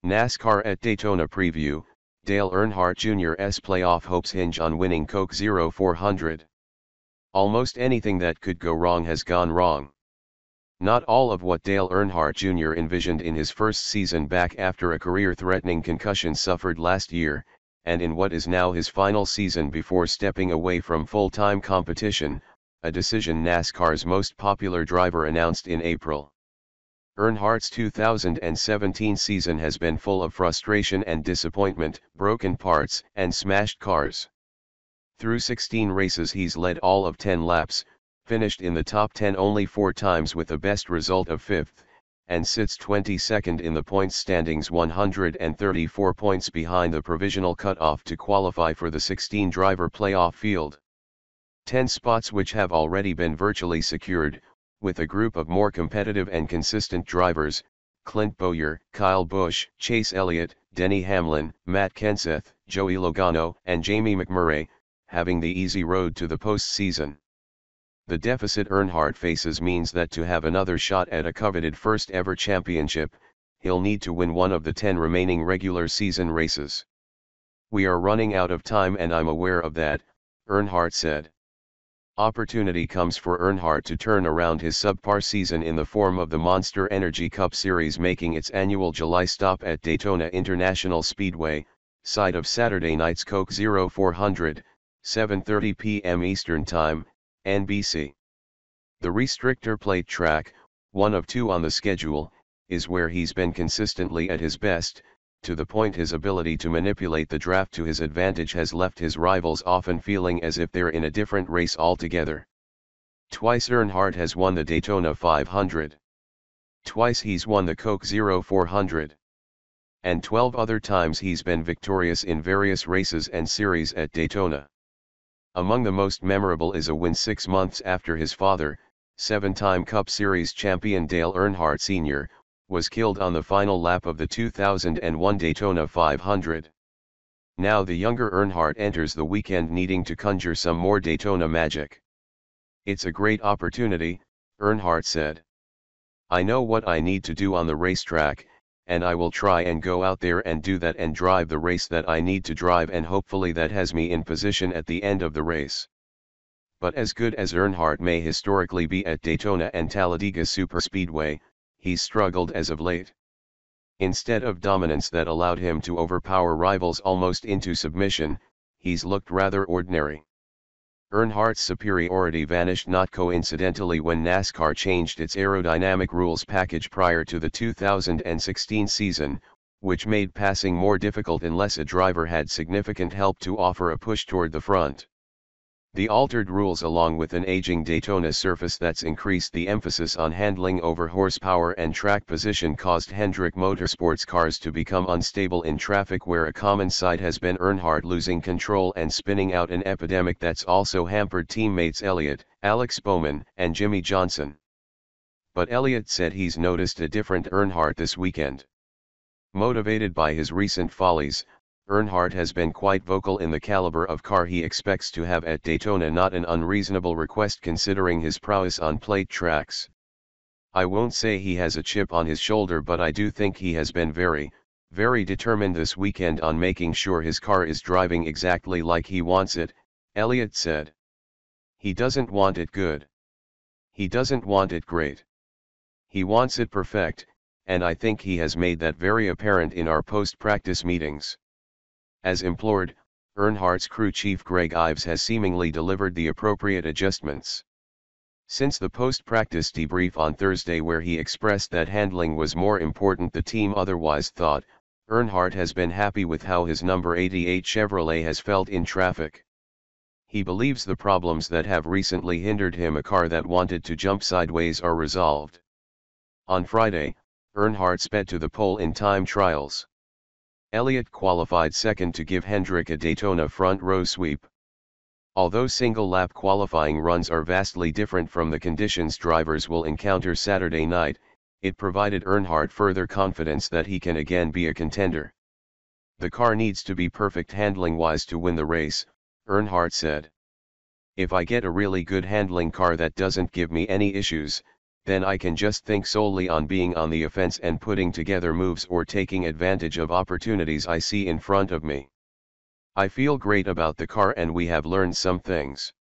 NASCAR at Daytona preview, Dale Earnhardt Jr.'s playoff hopes hinge on winning Coke 0400. Almost anything that could go wrong has gone wrong. Not all of what Dale Earnhardt Jr. envisioned in his first season back after a career-threatening concussion suffered last year, and in what is now his final season before stepping away from full-time competition, a decision NASCAR's most popular driver announced in April. Earnhardt's 2017 season has been full of frustration and disappointment, broken parts, and smashed cars. Through 16 races he's led all of 10 laps, finished in the top 10 only 4 times with a best result of 5th, and sits 22nd in the points standings, 134 points behind the provisional cutoff to qualify for the 16-driver playoff field. 10 spots which have already been virtually secured, with a group of more competitive and consistent drivers, Clint Bowyer, Kyle Busch, Chase Elliott, Denny Hamlin, Matt Kenseth, Joey Logano, and Jamie McMurray, having the easy road to the postseason. The deficit Earnhardt faces means that to have another shot at a coveted first-ever championship, he'll need to win one of the 10 remaining regular season races. "We are running out of time and I'm aware of that," Earnhardt said. Opportunity comes for Earnhardt to turn around his subpar season in the form of the Monster Energy Cup Series making its annual July stop at Daytona International Speedway, site of Saturday night's Coke 0400, 7:30 p.m. Eastern Time, NBC. The restrictor plate track, one of 2 on the schedule, is where he's been consistently at his best, to the point his ability to manipulate the draft to his advantage has left his rivals often feeling as if they're in a different race altogether. Twice Earnhardt has won the Daytona 500. Twice he's won the Coke 0400. And 12 other times he's been victorious in various races and series at Daytona. Among the most memorable is a win 6 months after his father, 7-time Cup Series champion Dale Earnhardt Sr., was killed on the final lap of the 2001 Daytona 500. Now the younger Earnhardt enters the weekend needing to conjure some more Daytona magic. "It's a great opportunity," Earnhardt said. "I know what I need to do on the racetrack, and I will try and go out there and do that and drive the race that I need to drive, and hopefully that has me in position at the end of the race." But as good as Earnhardt may historically be at Daytona and Talladega Superspeedway, he's struggled as of late. Instead of dominance that allowed him to overpower rivals almost into submission, he's looked rather ordinary. Earnhardt's superiority vanished not coincidentally when NASCAR changed its aerodynamic rules package prior to the 2016 season, which made passing more difficult unless a driver had significant help to offer a push toward the front. The altered rules, along with an aging Daytona surface that's increased the emphasis on handling over horsepower and track position, caused Hendrick Motorsports cars to become unstable in traffic, where a common sight has been Earnhardt losing control and spinning out an epidemic that's also hampered teammates Elliott, Alex Bowman, and Jimmy Johnson. But Elliott said he's noticed a different Earnhardt this weekend. Motivated by his recent follies, Earnhardt has been quite vocal in the caliber of car he expects to have at Daytona, not an unreasonable request considering his prowess on plate tracks. "I won't say he has a chip on his shoulder, but I do think he has been very, very determined this weekend on making sure his car is driving exactly like he wants it," Elliott said. "He doesn't want it good. He doesn't want it great. He wants it perfect, and I think he has made that very apparent in our post-practice meetings." As implored, Earnhardt's crew chief Greg Ives has seemingly delivered the appropriate adjustments. Since the post-practice debrief on Thursday, where he expressed that handling was more important the team otherwise thought, Earnhardt has been happy with how his number 88 Chevrolet has felt in traffic. He believes the problems that have recently hindered him a car that wanted to jump sideways are resolved. On Friday, Earnhardt sped to the pole in time trials. Elliott qualified second to give Hendrick a Daytona front row sweep. Although single-lap qualifying runs are vastly different from the conditions drivers will encounter Saturday night, it provided Earnhardt further confidence that he can again be a contender. "The car needs to be perfect handling-wise to win the race," Earnhardt said. "If I get a really good handling car that doesn't give me any issues, then I can just think solely on being on the offense and putting together moves or taking advantage of opportunities I see in front of me. I feel great about the car and we have learned some things.